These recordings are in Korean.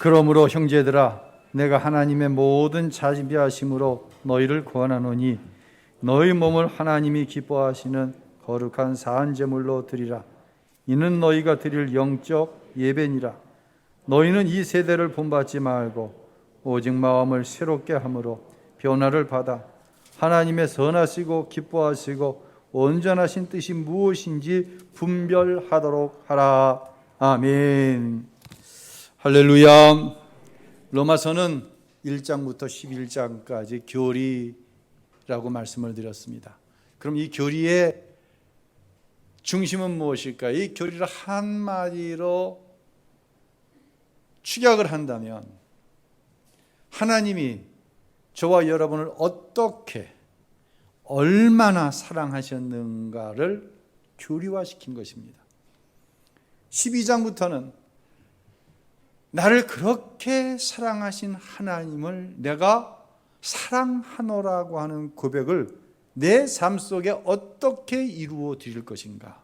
그러므로 형제들아, 내가 하나님의 모든 자비하심으로 너희를 구원하노니 너희 몸을 하나님이 기뻐하시는 거룩한 사한 제물로 드리라. 이는 너희가 드릴 영적 예배니라. 너희는 이 세대를 본받지 말고 오직 마음을 새롭게 함으로 변화를 받아 하나님의 선하시고 기뻐하시고 온전하신 뜻이 무엇인지 분별하도록 하라. 아멘. 할렐루야. 로마서는 1장부터 11장까지 교리라고 말씀을 드렸습니다. 그럼 이 교리의 중심은 무엇일까요? 이 교리를 한마디로 축약을 한다면 하나님이 저와 여러분을 어떻게 얼마나 사랑하셨는가를 교리화시킨 것입니다. 12장부터는 나를 그렇게 사랑하신 하나님을 내가 사랑하노라고 하는 고백을 내 삶 속에 어떻게 이루어 드릴 것인가,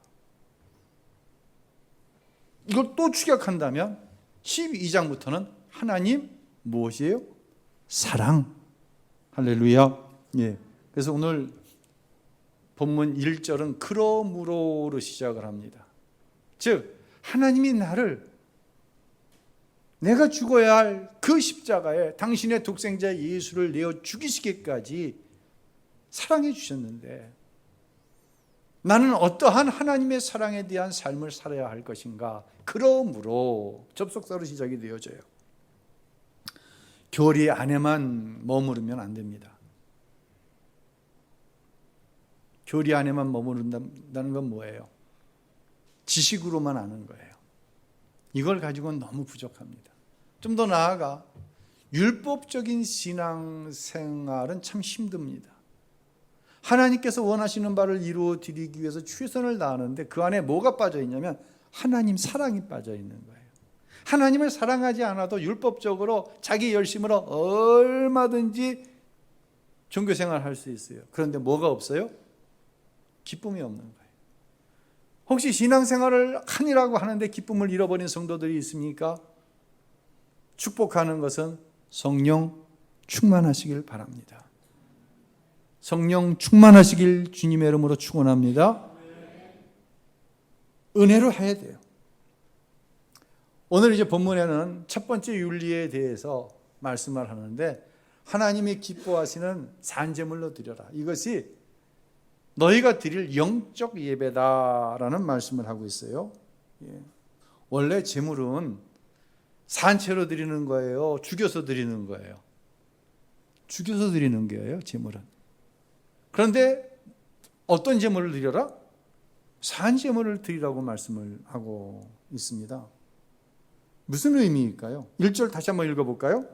이걸 또 축약한다면 12장부터는 하나님 무엇이에요? 사랑. 할렐루야. 예. 그래서 오늘 본문 1절은 그러므로로 시작을 합니다. 즉 하나님이 나를 내가 죽어야 할 그 십자가에 당신의 독생자 예수를 내어 죽이시기까지 사랑해 주셨는데 나는 어떠한 하나님의 사랑에 대한 삶을 살아야 할 것인가. 그러므로 접속사로 시작이 되어져요. 교리 안에만 머무르면 안 됩니다. 교리 안에만 머무른다는 건 뭐예요? 지식으로만 아는 거예요. 이걸 가지고는 너무 부족합니다. 좀 더 나아가 율법적인 신앙생활은 참 힘듭니다. 하나님께서 원하시는 바를 이루어 드리기 위해서 최선을 다하는데 그 안에 뭐가 빠져 있냐면 하나님 사랑이 빠져 있는 거예요. 하나님을 사랑하지 않아도 율법적으로 자기 열심으로 얼마든지 종교생활을 할 수 있어요. 그런데 뭐가 없어요? 기쁨이 없는 거예요. 혹시 신앙생활을 하니라고 하는데 기쁨을 잃어버린 성도들이 있습니까? 축복하는 것은 성령 충만하시길 바랍니다. 성령 충만하시길 주님의 이름으로 축원합니다. 은혜로 해야 돼요. 오늘 이제 본문에는 첫 번째 윤리에 대해서 말씀을 하는데 하나님이 기뻐하시는 산제물로 드려라. 이것이 너희가 드릴 영적 예배다라는 말씀을 하고 있어요. 원래 제물은 산채로 드리는 거예요? 죽여서 드리는 거예요? 죽여서 드리는 거예요, 제물은. 그런데 어떤 제물을 드려라? 산제물을 드리라고 말씀을 하고 있습니다. 무슨 의미일까요? 1절 다시 한번 읽어볼까요?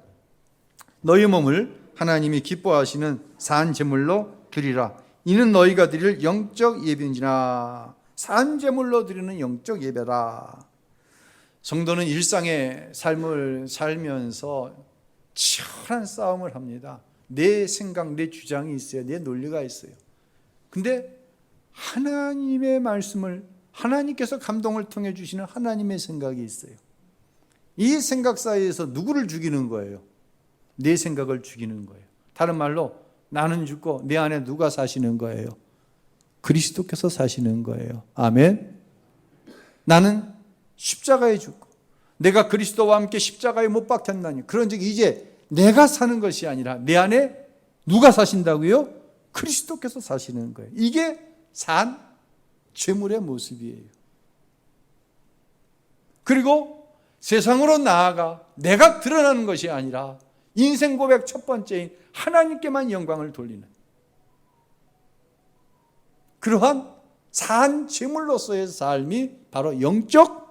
너희 몸을 하나님이 기뻐하시는 산제물로 드리라. 이는 너희가 드릴 영적 예배니라. 산제물로 드리는 영적 예배라. 성도는 일상의 삶을 살면서 치열한 싸움을 합니다. 내 생각, 내 주장이 있어요. 내 논리가 있어요. 근데 하나님의 말씀을, 하나님께서 감동을 통해 주시는 하나님의 생각이 있어요. 이 생각 사이에서 누구를 죽이는 거예요? 내 생각을 죽이는 거예요. 다른 말로 나는 죽고 내 안에 누가 사시는 거예요? 그리스도께서 사시는 거예요. 아멘. 나는 십자가에 죽고 내가 그리스도와 함께 십자가에 못 박혔나니 그런즉 이제 내가 사는 것이 아니라 내 안에 누가 사신다고요? 그리스도께서 사시는 거예요. 이게 산 제물의 모습이에요. 그리고 세상으로 나아가 내가 드러나는 것이 아니라 인생 고백 첫 번째인 하나님께만 영광을 돌리는 그러한 산 제물로서의 삶이 바로 영적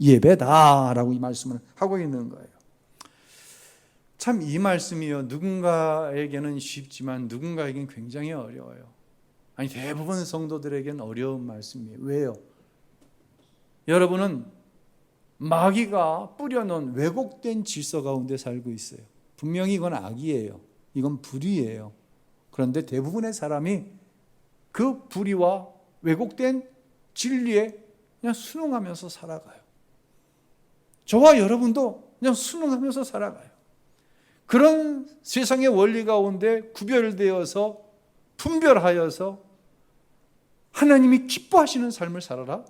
예배다라고 이 말씀을 하고 있는 거예요. 참 이 말씀이요, 누군가에게는 쉽지만 누군가에게는 굉장히 어려워요. 아니 대부분 성도들에게는 어려운 말씀이에요. 왜요? 여러분은 마귀가 뿌려놓은 왜곡된 질서 가운데 살고 있어요. 분명히 이건 악이에요. 이건 불의예요. 그런데 대부분의 사람이 그 불의와 왜곡된 진리에 그냥 순응하면서 살아가요. 저와 여러분도 그냥 순응하면서 살아가요. 그런 세상의 원리 가운데 구별되어서 분별하여서 하나님이 기뻐하시는 삶을 살아라.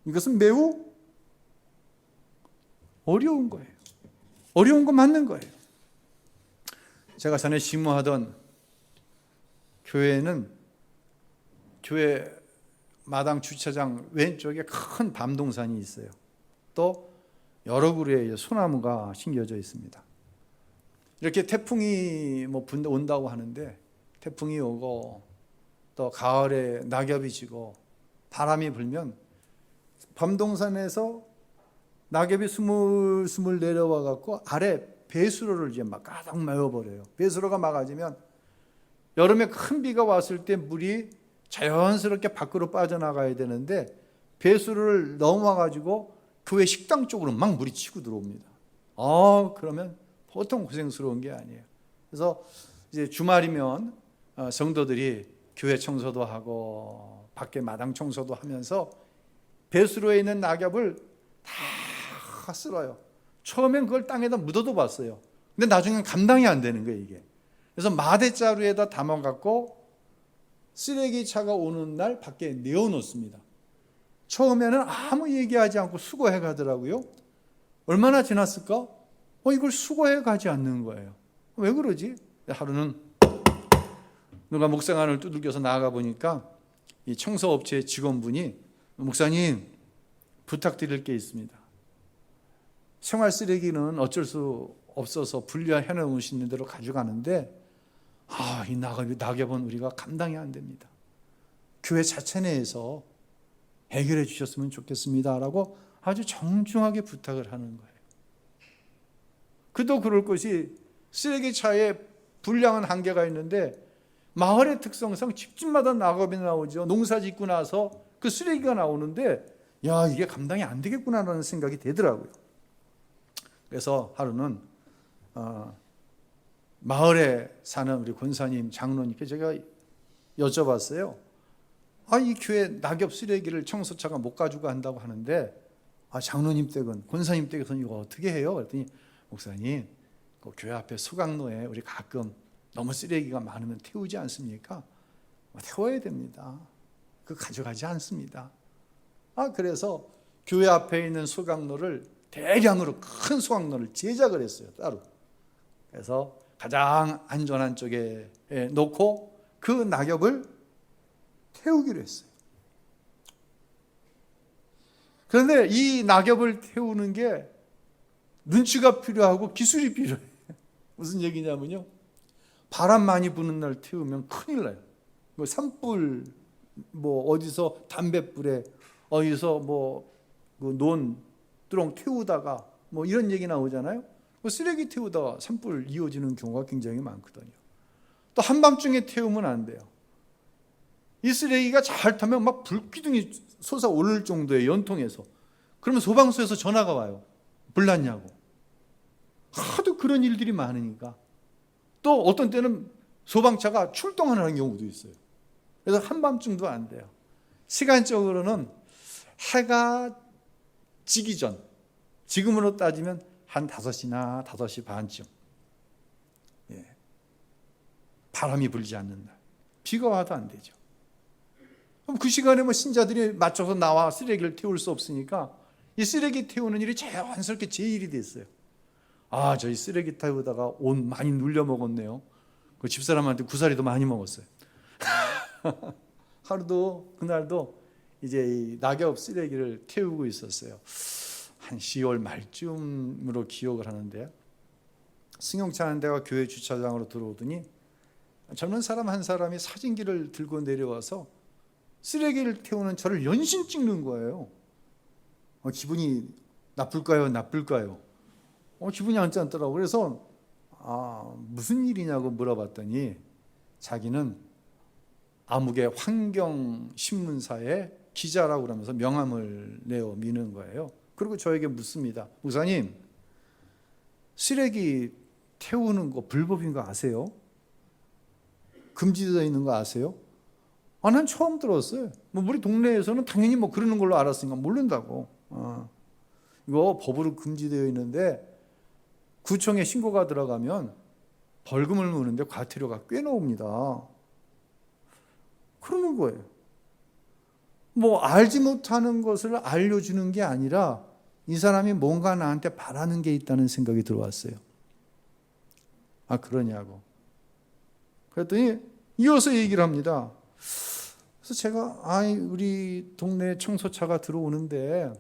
이것은 매우 어려운 거예요. 어려운 거 맞는 거예요. 제가 전에 심무하던 교회는 교회 마당 주차장 왼쪽에 큰 밤동산이 있어요. 또 여러 그루의 소나무가 심겨져 있습니다. 이렇게 태풍이 온다고 하는데 태풍이 오고 또 가을에 낙엽이 지고 바람이 불면 밤동산에서 낙엽이 스물스물 내려와 갖고 아래 배수로를 이제 막 가득 메워버려요. 배수로가 막아지면 여름에 큰 비가 왔을 때 물이 자연스럽게 밖으로 빠져나가야 되는데 배수로를 넘어가지고 교회 식당 쪽으로 막 물이 치고 들어옵니다. 그러면 보통 고생스러운 게 아니에요. 그래서 이제 주말이면 성도들이 교회 청소도 하고 밖에 마당 청소도 하면서 배수로에 있는 낙엽을 다 쓸어요. 처음엔 그걸 땅에다 묻어도 봤어요. 근데 나중엔 감당이 안 되는 거예요, 이게. 그래서 마대자루에다 담아갖고 쓰레기차가 오는 날 밖에 내어놓습니다. 처음에는 아무 얘기하지 않고 수거해 가더라고요. 얼마나 지났을까? 이걸 수거해 가지 않는 거예요. 왜 그러지? 하루는 누가 목상안을 두들겨서 나가 보니까 이 청소업체 직원분이 목사님 부탁드릴 게 있습니다. 생활 쓰레기는 어쩔 수 없어서 분리해 놓으시는 대로 가져가는데 이 낙엽은 우리가 감당이 안 됩니다. 교회 자체 내에서 해결해 주셨으면 좋겠습니다라고 아주 정중하게 부탁을 하는 거예요. 그도 그럴 것이 쓰레기차에 분량은 한계가 있는데 마을의 특성상 집집마다 낙엽이 나오죠. 농사 짓고 나서 그 쓰레기가 나오는데 이게 감당이 안 되겠구나라는 생각이 되더라고요. 그래서 하루는 마을에 사는 우리 권사님, 장로님께 제가 여쭤봤어요. 이 교회 낙엽 쓰레기를 청소차가 못 가지고 한다고 하는데 장로님 댁은, 권사님 댁에서는 이거 어떻게 해요? 그랬더니 목사님, 그 교회 앞에 소각로에 우리 가끔 너무 쓰레기가 많으면 태우지 않습니까? 태워야 됩니다. 그거 가져가지 않습니다. 그래서 교회 앞에 있는 소각로를 대량으로 큰 소각로를 제작을 했어요, 따로. 그래서 가장 안전한 쪽에 놓고 그 낙엽을 태우기로 했어요. 그런데 이 낙엽을 태우는 게 눈치가 필요하고 기술이 필요해요. 무슨 얘기냐면요, 바람 많이 부는 날 태우면 큰일 나요. 산불, 어디서 담뱃불에, 어디서 논두렁 태우다가 이런 얘기 나오잖아요. 쓰레기 태우다가 산불 이어지는 경우가 굉장히 많거든요. 또 한밤중에 태우면 안 돼요. 이 쓰레기가 잘 타면 막 불기둥이 솟아오를 정도의 연통에서. 그러면 소방서에서 전화가 와요. 불 났냐고. 하도 그런 일들이 많으니까. 또 어떤 때는 소방차가 출동하는 경우도 있어요. 그래서 한밤중도 안 돼요. 시간적으로는 해가 지기 전, 지금으로 따지면 한 5시나 5시 반쯤, 바람이 불지 않는 날, 비가 와도 안 되죠. 그럼 그 시간에 신자들이 맞춰서 나와 쓰레기를 태울 수 없으니까 이 쓰레기 태우는 일이 자연스럽게 제 일이 됐어요. 저희 쓰레기 태우다가 옷 많이 눌려 먹었네요. 그 집사람한테 구사리도 많이 먹었어요. 그날도 이제 이 낙엽 쓰레기를 태우고 있었어요. 한 10월 말쯤으로 기억을 하는데요. 승용차 한 대가 교회 주차장으로 들어오더니 젊은 사람 한 사람이 사진기를 들고 내려와서 쓰레기를 태우는 저를 연신 찍는 거예요. 기분이 나쁠까요? 기분이 안 좋더라고요. 그래서 무슨 일이냐고 물어봤더니 자기는 아무개 환경신문사의 기자라고 그러면서 명함을 내어 미는 거예요. 그리고 저에게 묻습니다. 목사님, 쓰레기 태우는 거 불법인 거 아세요? 금지되어 있는 거 아세요? 난 처음 들었어요. 우리 동네에서는 당연히 그러는 걸로 알았으니까 모른다고. 이거 법으로 금지되어 있는데 구청에 신고가 들어가면 벌금을 무는데 과태료가 꽤 나옵니다. 그러는 거예요. 뭐 알지 못하는 것을 알려주는 게 아니라 이 사람이 뭔가 나한테 바라는 게 있다는 생각이 들어왔어요. 아, 그러냐고. 그랬더니 이어서 얘기를 합니다. 그래서 제가 우리 동네 청소차가 들어오는데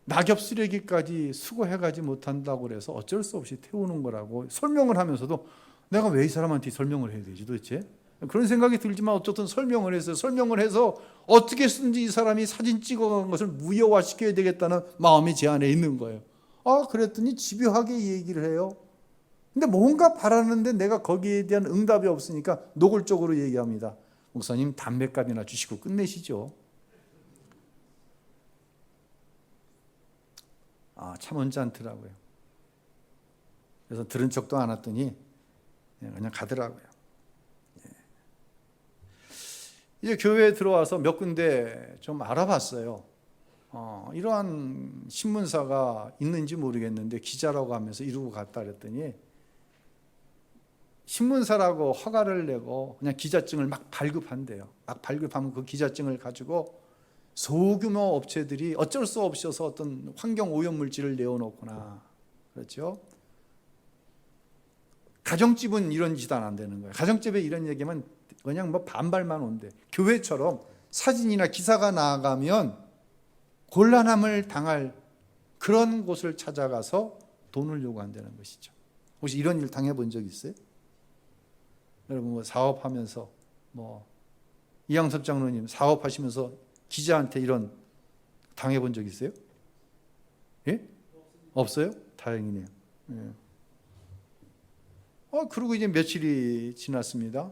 낙엽 쓰레기까지 수거해가지 못한다고 그래서 어쩔 수 없이 태우는 거라고 설명을 하면서도 내가 왜 이 사람한테 설명을 해야 되지 도대체? 그런 생각이 들지만 어쨌든 설명을 했어요. 설명을 해서 어떻게 쓰든지 이 사람이 사진 찍어간 것을 무효화시켜야 되겠다는 마음이 제 안에 있는 거예요. 그랬더니 집요하게 얘기를 해요. 근데 뭔가 바라는데 내가 거기에 대한 응답이 없으니까 노골적으로 얘기합니다. 목사님, 담배값이나 주시고 끝내시죠. 참 언짢더라고요. 그래서 들은 척도 안 했더니 그냥 가더라고요. 이제 교회에 들어와서 몇 군데 좀 알아봤어요. 이러한 신문사가 있는지 모르겠는데 기자라고 하면서 이러고 갔다 그랬더니 신문사라고 허가를 내고 그냥 기자증을 막 발급한대요. 막 발급하면 그 기자증을 가지고 소규모 업체들이 어쩔 수 없어서 어떤 환경 오염 물질을 내어놓거나 그렇죠. 가정집은 이런 짓 안 되는 거예요. 가정집에 이런 얘기면 그냥 뭐 반발만 온대. 교회처럼 사진이나 기사가 나가면 곤란함을 당할 그런 곳을 찾아가서 돈을 요구한다는 것이죠. 혹시 이런 일 당해본 적 있어요? 여러분 뭐 사업하면서 이양섭 장로님 사업하시면서 기자한테 이런 당해본 적 있어요? 예? 없어요? 다행이네요. 예. 그리고 이제 며칠이 지났습니다.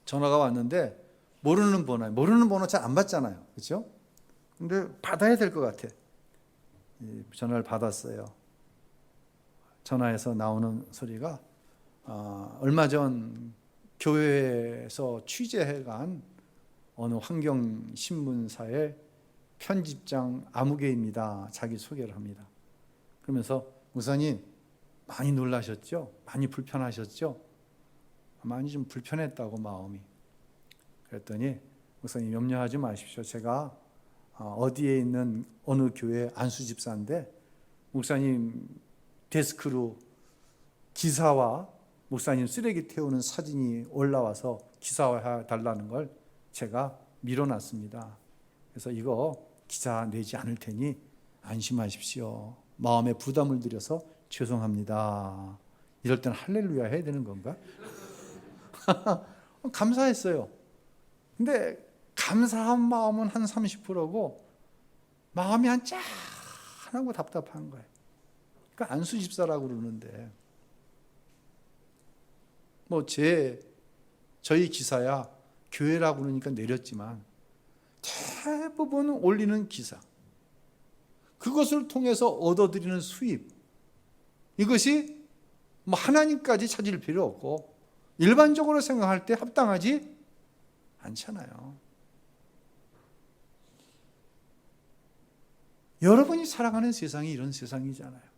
전화가 왔는데 모르는 번호 잘 안 받잖아요. 그렇죠? 근데 받아야 될 것 같아. 전화를 받았어요. 전화에서 나오는 소리가 얼마 전 교회에서 취재해간 어느 환경신문사의 편집장 아무개입니다. 자기 소개를 합니다. 그러면서 목사님 많이 놀라셨죠? 많이 불편하셨죠? 많이 좀 불편했다고 마음이. 그랬더니 목사님 염려하지 마십시오. 제가 어디에 있는 어느 교회 안수집사인데 목사님 데스크로 기사와 목사님 쓰레기 태우는 사진이 올라와서 기사화해 달라는 걸 제가 밀어놨습니다. 그래서 이거 기사 내지 않을 테니 안심하십시오. 마음에 부담을 드려서 죄송합니다. 이럴 때는 할렐루야 해야 되는 건가? 감사했어요. 근데 감사한 마음은 한 30%고 마음이 한 짠하고 답답한 거예요. 그러니까 안수집사라고 그러는데 저희 기사야 교회라고 그러니까 내렸지만 대부분 올리는 기사, 그것을 통해서 얻어들이는 수입, 이것이 하나님까지 찾을 필요 없고 일반적으로 생각할 때 합당하지 않잖아요. 여러분이 살아가는 세상이 이런 세상이잖아요.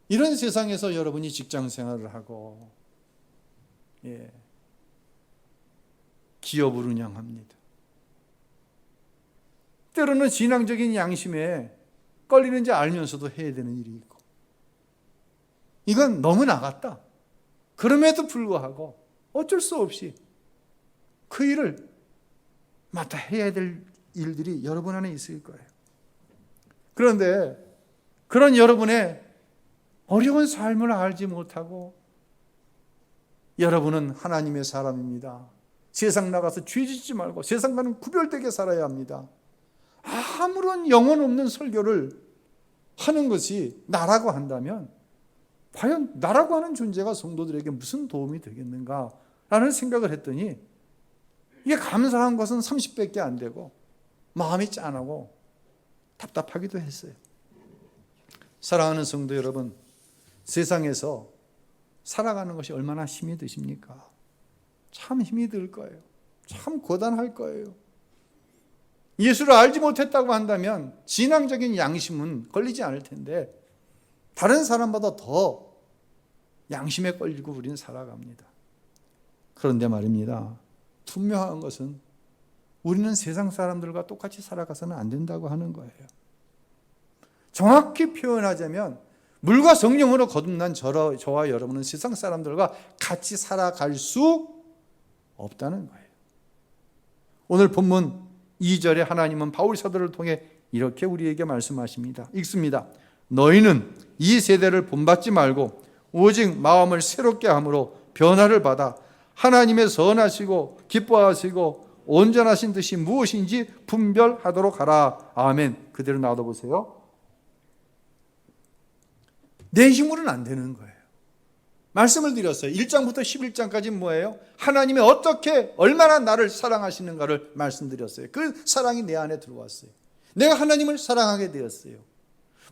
이런 세상에서 여러분이 직장 생활을 하고 기업을 운영합니다. 때로는 신앙적인 양심에 걸리는지 알면서도 해야 되는 일이 있고 이건 너무 나갔다. 그럼에도 불구하고 어쩔 수 없이 그 일을 맡아 해야 될 일들이 여러분 안에 있을 거예요. 그런데 그런 여러분의 어려운 삶을 알지 못하고 여러분은 하나님의 사람입니다. 세상 나가서 죄 짓지 말고 세상과는 구별되게 살아야 합니다. 아무런 영혼 없는 설교를 하는 것이 나라고 한다면 과연 나라고 하는 존재가 성도들에게 무슨 도움이 되겠는가라는 생각을 했더니 이게 감사한 것은 30밖에 안 되고 마음이 짠하고 답답하기도 했어요. 사랑하는 성도 여러분, 세상에서 살아가는 것이 얼마나 힘이 드십니까? 참 힘이 들 거예요. 참 고단할 거예요. 예수를 알지 못했다고 한다면 진앙적인 양심은 걸리지 않을 텐데 다른 사람보다 더 양심에 걸리고 우리는 살아갑니다. 그런데 말입니다. 분명한 것은 우리는 세상 사람들과 똑같이 살아가서는 안 된다고 하는 거예요. 정확히 표현하자면 물과 성령으로 거듭난 저와 여러분은 세상 사람들과 같이 살아갈 수 없다는 거예요. 오늘 본문 2절에 하나님은 바울 사도를 통해 이렇게 우리에게 말씀하십니다. 읽습니다. 너희는 이 세대를 본받지 말고 오직 마음을 새롭게 함으로 변화를 받아 하나님의 선하시고 기뻐하시고 온전하신 뜻이 무엇인지 분별하도록 하라. 아멘. 그대로 놔둬보세요. 내 힘으로는 안 되는 거예요. 말씀을 드렸어요. 1장부터 11장까지 뭐예요? 하나님이 어떻게 얼마나 나를 사랑하시는가를 말씀드렸어요. 그 사랑이 내 안에 들어왔어요. 내가 하나님을 사랑하게 되었어요.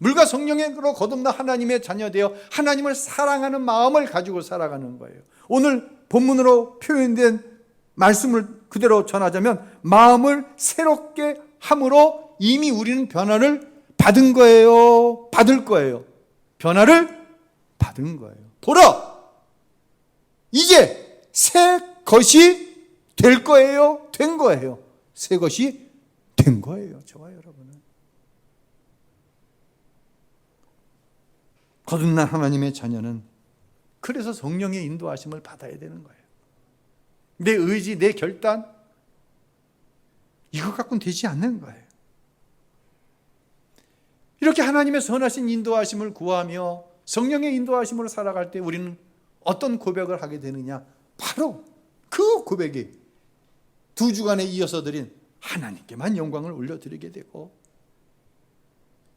물과 성령으로 거듭나 하나님의 자녀 되어 하나님을 사랑하는 마음을 가지고 살아가는 거예요. 오늘 본문으로 표현된 말씀을 그대로 전하자면 마음을 새롭게 함으로 이미 우리는 변화를 받은 거예요. 받을 거예요. 변화를 받은 거예요. 보라! 이제 새 것이 될 거예요. 된 거예요. 새 것이 된 거예요. 저와 여러분은. 거듭난 하나님의 자녀는 그래서 성령의 인도하심을 받아야 되는 거예요. 내 의지, 내 결단 이것 갖고는 되지 않는 거예요. 이렇게 하나님의 선하신 인도하심을 구하며 성령의 인도하심으로 살아갈 때 우리는 어떤 고백을 하게 되느냐? 바로 그 고백이 두 주간에 이어서 드린 하나님께만 영광을 올려드리게 되고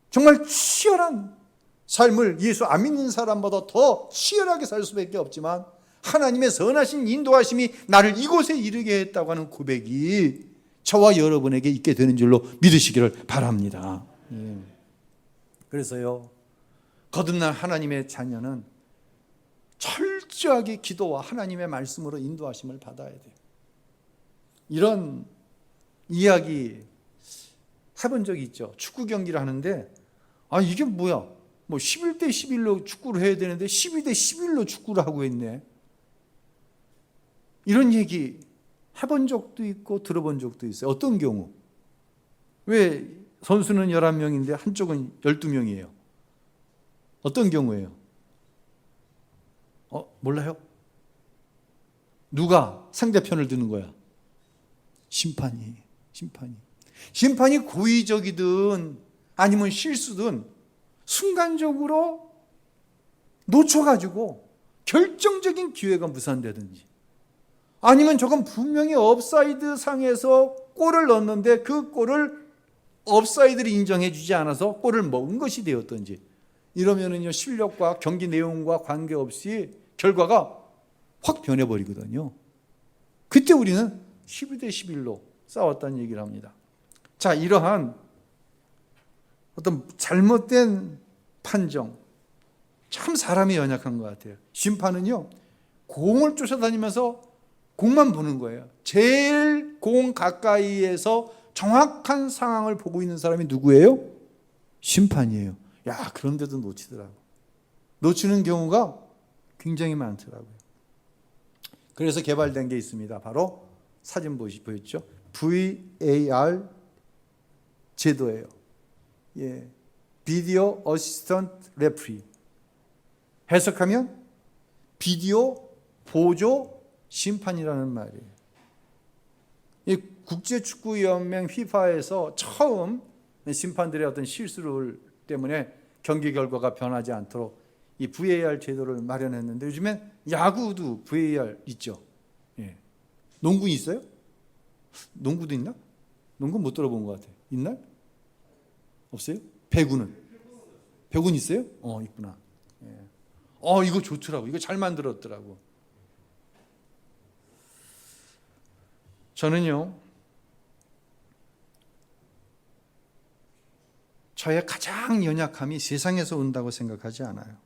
정말 치열한 삶을 예수 안 믿는 사람보다 더 치열하게 살 수밖에 없지만 하나님의 선하신 인도하심이 나를 이곳에 이르게 했다고 하는 고백이 저와 여러분에게 있게 되는 줄로 믿으시기를 바랍니다. 그래서요, 거듭난 하나님의 자녀는 철저하게 기도와 하나님의 말씀으로 인도하심을 받아야 돼요. 이런 이야기 해본 적이 있죠. 축구 경기를 하는데 이게 뭐야? 뭐 11대 11로 축구를 해야 되는데 12대 11로 축구를 하고 있네. 이런 얘기 해본 적도 있고 들어본 적도 있어요. 어떤 경우? 왜 선수는 11명인데 한쪽은 12명이에요? 어떤 경우예요? 몰라요? 누가 상대편을 드는 거야? 심판이. 심판이 고의적이든 아니면 실수든 순간적으로 놓쳐가지고 결정적인 기회가 무산되든지 아니면 저건 분명히 업사이드 상에서 골을 넣었는데 그 골을 업사이드를 인정해 주지 않아서 골을 먹은 것이 되었든지 이러면은요 실력과 경기 내용과 관계없이 결과가 확 변해버리거든요. 그때 우리는 12대 11로 싸웠다는 얘기를 합니다. 자, 이러한 어떤 잘못된 판정, 참 사람이 연약한 것 같아요. 심판은요 공을 쫓아다니면서 공만 보는 거예요. 제일 공 가까이에서 정확한 상황을 보고 있는 사람이 누구예요? 심판이에요. 그런데도 놓치더라고. 놓치는 경우가 굉장히 많더라고요. 그래서 개발된 게 있습니다. 바로 사진 보였죠? VAR 제도예요. 비디오 어시스턴트 레프리. 해석하면 비디오 보조 심판이라는 말이에요. 이 국제축구연맹 FIFA에서 처음 심판들의 어떤 실수를 때문에 경기 결과가 변하지 않도록 이 VAR 제도를 마련했는데 요즘엔 야구도 VAR 있죠. 농구 있어요? 농구도 있나? 농구 못 들어본 것 같아요. 있나? 없어요? 배구는 있어요? 있구나. 이거 좋더라고. 이거 잘 만들었더라고. 저는요, 저의 가장 연약함이 세상에서 온다고 생각하지 않아요.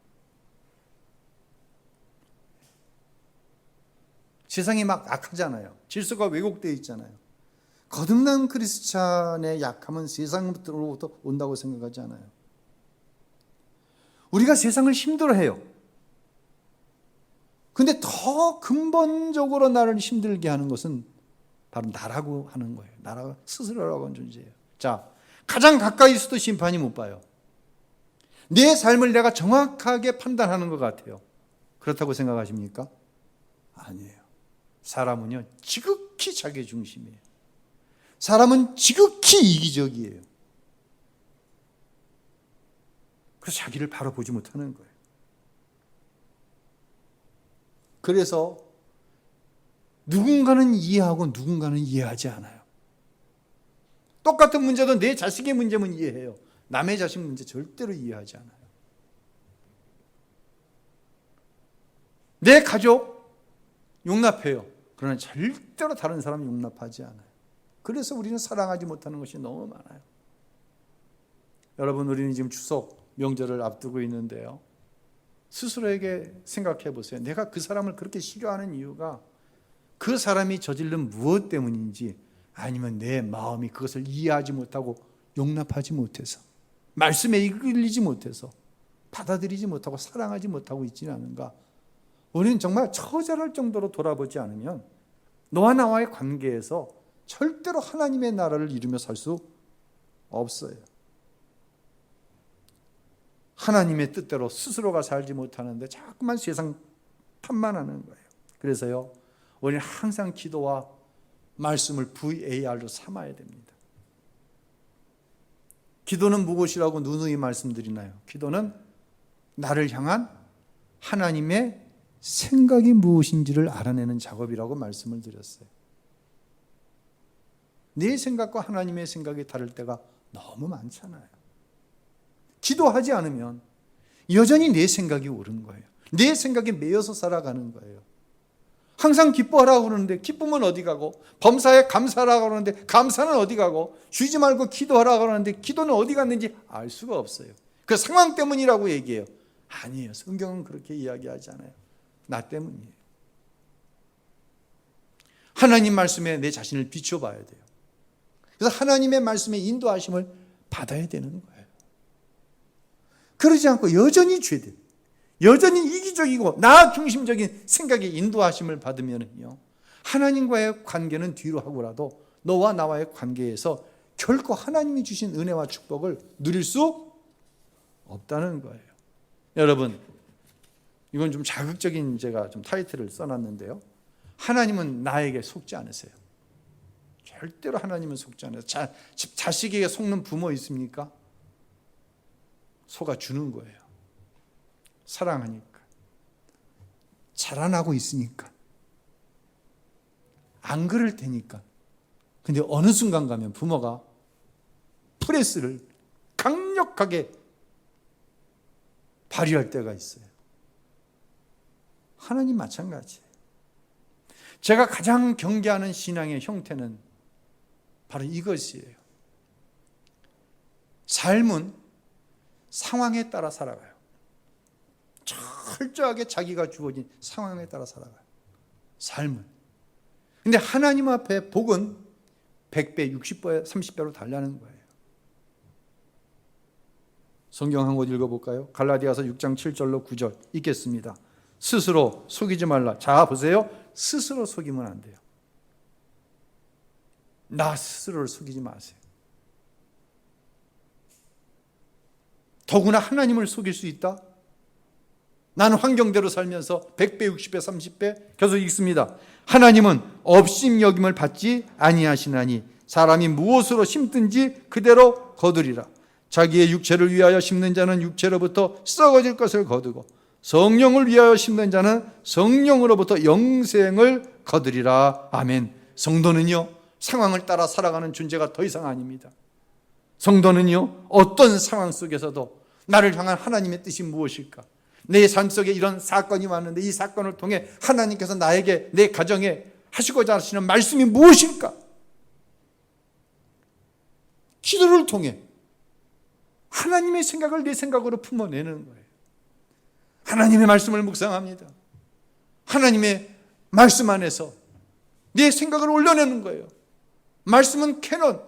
세상이 막 악하잖아요. 질서가 왜곡되어 있잖아요. 거듭난 크리스찬의 약함은 세상으로부터 온다고 생각하지 않아요. 우리가 세상을 힘들어해요. 근데 더 근본적으로 나를 힘들게 하는 것은 바로 나라고 하는 거예요. 나라 스스로라고 하는 존재예요. 자, 가장 가까이서도 심판이 못 봐요. 내 삶을 내가 정확하게 판단하는 것 같아요. 그렇다고 생각하십니까? 아니에요. 사람은요, 지극히 자기 중심이에요. 사람은 지극히 이기적이에요. 그래서 자기를 바로 보지 못하는 거예요. 그래서 누군가는 이해하고 누군가는 이해하지 않아요. 똑같은 문제도 내 자식의 문제면 이해해요. 남의 자식 문제 절대로 이해하지 않아요. 내 가족 용납해요. 그러나 절대로 다른 사람 용납하지 않아요. 그래서 우리는 사랑하지 못하는 것이 너무 많아요. 여러분, 우리는 지금 추석 명절을 앞두고 있는데요. 스스로에게 생각해 보세요. 내가 그 사람을 그렇게 싫어하는 이유가 그 사람이 저지른 무엇 때문인지, 아니면 내 마음이 그것을 이해하지 못하고 용납하지 못해서, 말씀에 이끌리지 못해서, 받아들이지 못하고 사랑하지 못하고 있지는 않은가. 우리는 정말 처절할 정도로 돌아보지 않으면 너와 나와의 관계에서 절대로 하나님의 나라를 이루며 살 수 없어요. 하나님의 뜻대로 스스로가 살지 못하는데 자꾸만 세상 탓만 하는 거예요. 그래서요, 우리는 항상 기도와 말씀을 VAR로 삼아야 됩니다. 기도는 무엇이라고 누누이 말씀드리나요? 기도는 나를 향한 하나님의 생각이 무엇인지를 알아내는 작업이라고 말씀을 드렸어요. 내 생각과 하나님의 생각이 다를 때가 너무 많잖아요. 기도하지 않으면 여전히 내 생각이 옳은 거예요. 내 생각에 매여서 살아가는 거예요. 항상 기뻐하라고 그러는데 기쁨은 어디 가고, 범사에 감사하라고 그러는데 감사는 어디 가고, 쉬지 말고 기도하라고 그러는데 기도는 어디 갔는지 알 수가 없어요. 그 상황 때문이라고 얘기해요. 아니에요. 성경은 그렇게 이야기하지 않아요. 나 때문이에요. 하나님 말씀에 내 자신을 비춰봐야 돼요. 그래서 하나님의 말씀에 인도하심을 받아야 되는 거예요. 그러지 않고 여전히 죄들, 여전히 이기적이고 나 중심적인 생각에 인도하심을 받으면요, 하나님과의 관계는 뒤로 하고라도 너와 나와의 관계에서 결코 하나님이 주신 은혜와 축복을 누릴 수 없다는 거예요. 여러분, 이건 좀 자극적인, 제가 좀 타이틀을 써놨는데요. 하나님은 나에게 속지 않으세요. 절대로 하나님은 속지 않아요. 자식에게 속는 부모 있습니까? 속아주는 거예요. 사랑하니까, 자라나고 있으니까, 안 그럴 테니까. 근데 어느 순간 가면 부모가 프레스를 강력하게 발휘할 때가 있어요. 하나님 마찬가지예요. 제가 가장 경계하는 신앙의 형태는 바로 이것이에요. 삶은 상황에 따라 살아가요. 철저하게 자기가 주어진 상황에 따라 살아가요. 삶은. 근데 하나님 앞에 복은 100배, 60배, 30배로 달라는 거예요. 성경 한 곳 읽어볼까요? 갈라디아서 6장 7절로 9절 읽겠습니다. 스스로 속이지 말라. 자, 보세요. 스스로 속이면 안 돼요. 나 스스로를 속이지 마세요. 더구나 하나님을 속일 수 있다? 나는 환경대로 살면서 100배, 60배, 30배 계속 읽습니다. 하나님은 업심여김을 받지 아니하시나니 사람이 무엇으로 심든지 그대로 거두리라. 자기의 육체를 위하여 심는 자는 육체로부터 썩어질 것을 거두고 성령을 위하여 심는 자는 성령으로부터 영생을 거두리라. 아멘. 성도는요, 상황을 따라 살아가는 존재가 더 이상 아닙니다. 성도는요, 어떤 상황 속에서도 나를 향한 하나님의 뜻이 무엇일까? 내 삶 속에 이런 사건이 왔는데 이 사건을 통해 하나님께서 나에게, 내 가정에 하시고자 하시는 말씀이 무엇일까? 기도를 통해 하나님의 생각을 내 생각으로 품어내는 거예요. 하나님의 말씀을 묵상합니다. 하나님의 말씀 안에서 내 생각을 올려내는 거예요. 말씀은 캐논,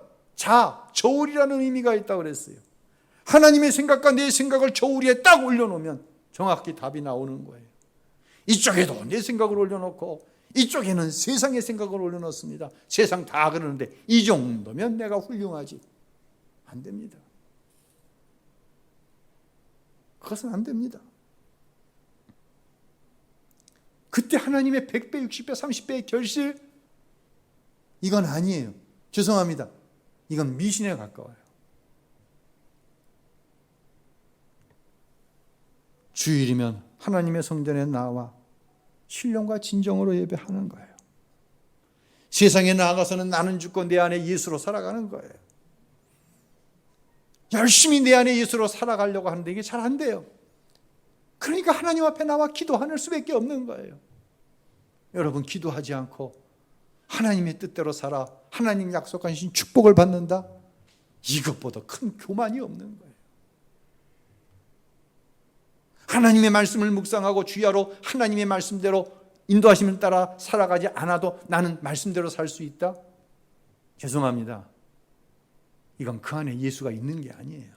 저울이라는 의미가 있다고 그랬어요. 하나님의 생각과 내 생각을 저울 위에 딱 올려놓으면 정확히 답이 나오는 거예요. 이쪽에도 내 생각을 올려놓고 이쪽에는 세상의 생각을 올려놓습니다. 세상 다 그러는데 이 정도면 내가 훌륭하지. 안 됩니다. 그것은 안 됩니다. 그때 하나님의 100배, 60배, 30배의 결실, 이건 아니에요. 죄송합니다. 이건 미신에 가까워요. 주일이면 하나님의 성전에 나와 신령과 진정으로 예배하는 거예요. 세상에 나아가서는 나는 죽고 내 안에 예수로 살아가는 거예요. 열심히 내 안에 예수로 살아가려고 하는데 이게 잘 안 돼요. 그러니까 하나님 앞에 나와 기도하는 수밖에 없는 거예요. 여러분, 기도하지 않고 하나님의 뜻대로 살아 하나님 약속하신 축복을 받는다? 이것보다 큰 교만이 없는 거예요. 하나님의 말씀을 묵상하고 주야로 하나님의 말씀대로 인도하심을 따라 살아가지 않아도 나는 말씀대로 살 수 있다? 죄송합니다. 이건 그 안에 예수가 있는 게 아니에요.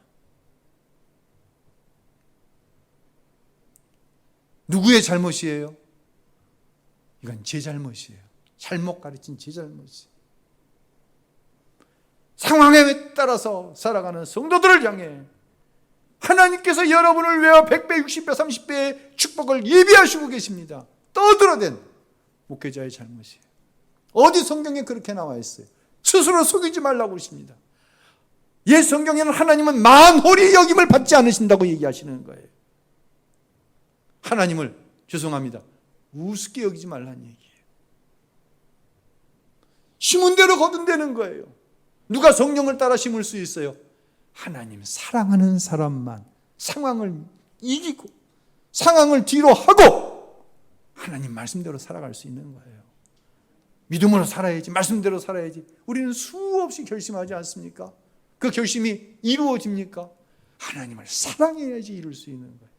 누구의 잘못이에요? 이건 제 잘못이에요. 잘못 가르친 제 잘못이에요. 상황에 따라서 살아가는 성도들을 향해 하나님께서 여러분을 위하여 100배, 60배, 30배의 축복을 예비하시고 계십니다. 떠들어댄 목회자의 잘못이에요. 어디 성경에 그렇게 나와 있어요? 스스로 속이지 말라고 그러십니다. 옛 성경에는 하나님은 만홀히 여김을 받지 않으신다고 얘기하시는 거예요. 하나님을, 죄송합니다, 우습게 여기지 말라는 얘기예요. 심은 대로 거둔다는 거예요. 누가 성령을 따라 심을 수 있어요? 하나님 사랑하는 사람만 상황을 이기고 상황을 뒤로 하고 하나님 말씀대로 살아갈 수 있는 거예요. 믿음으로 살아야지, 말씀대로 살아야지. 우리는 수없이 결심하지 않습니까? 그 결심이 이루어집니까? 하나님을 사랑해야지 이룰 수 있는 거예요.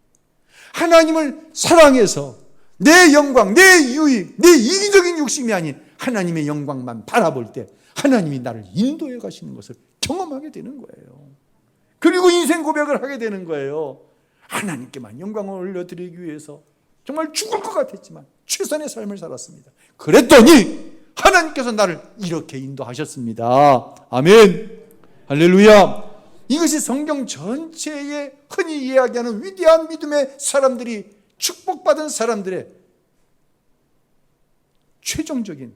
하나님을 사랑해서 내 영광, 내 유익, 내 이기적인 욕심이 아닌 하나님의 영광만 바라볼 때 하나님이 나를 인도해 가시는 것을 경험하게 되는 거예요. 그리고 인생 고백을 하게 되는 거예요. 하나님께만 영광을 올려드리기 위해서 정말 죽을 것 같았지만 최선의 삶을 살았습니다. 그랬더니 하나님께서 나를 이렇게 인도하셨습니다. 아멘. 할렐루야. 이것이 성경 전체에 흔히 이야기하는 위대한 믿음의 사람들이, 축복받은 사람들의 최종적인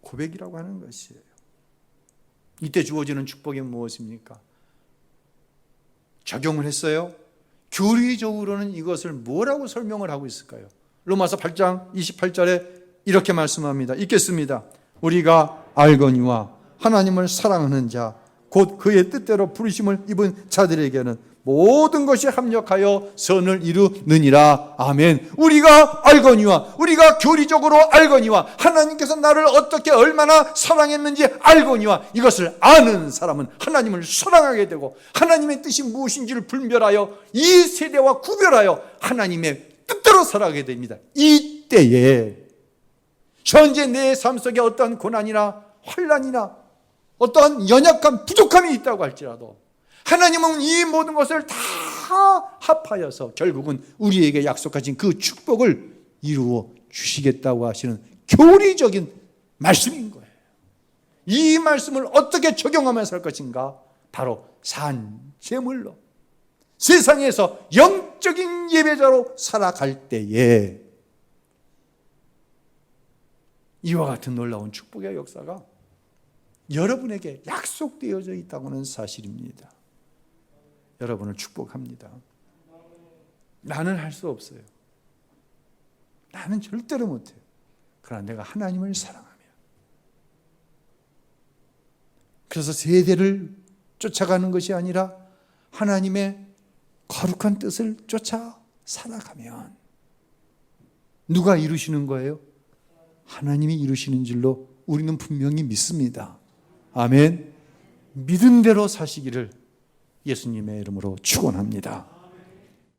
고백이라고 하는 것이에요. 이때 주어지는 축복이 무엇입니까? 적용을 했어요. 교리적으로는 이것을 뭐라고 설명을 하고 있을까요? 로마서 8장 28절에 이렇게 말씀합니다. 읽겠습니다. 우리가 알거니와 하나님을 사랑하는 자, 곧 그의 뜻대로 부르심을 입은 자들에게는 모든 것이 합력하여 선을 이루느니라. 아멘. 우리가 알거니와, 우리가 교리적으로 알거니와, 하나님께서 나를 어떻게 얼마나 사랑했는지 알거니와, 이것을 아는 사람은 하나님을 사랑하게 되고 하나님의 뜻이 무엇인지를 분별하여 이 세대와 구별하여 하나님의 뜻대로 살아가게 됩니다. 이때에 현재 내 삶 속에 어떠한 고난이나 환난이나 어떠한 연약함, 부족함이 있다고 할지라도 하나님은 이 모든 것을 다 합하여서 결국은 우리에게 약속하신 그 축복을 이루어 주시겠다고 하시는 교리적인 말씀인 거예요. 이 말씀을 어떻게 적용하며 살 것인가? 바로 산제물로 세상에서 영적인 예배자로 살아갈 때에 이와 같은 놀라운 축복의 역사가 여러분에게 약속되어져 있다고는 사실입니다. 여러분을 축복합니다. 나는 할 수 없어요. 나는 절대로 못해요. 그러나 내가 하나님을 사랑하며, 그래서 세대를 쫓아가는 것이 아니라 하나님의 거룩한 뜻을 쫓아 살아가면 누가 이루시는 거예요? 하나님이 이루시는 줄로 우리는 분명히 믿습니다. 아멘. 믿은 대로 사시기를 예수님의 이름으로 축원합니다.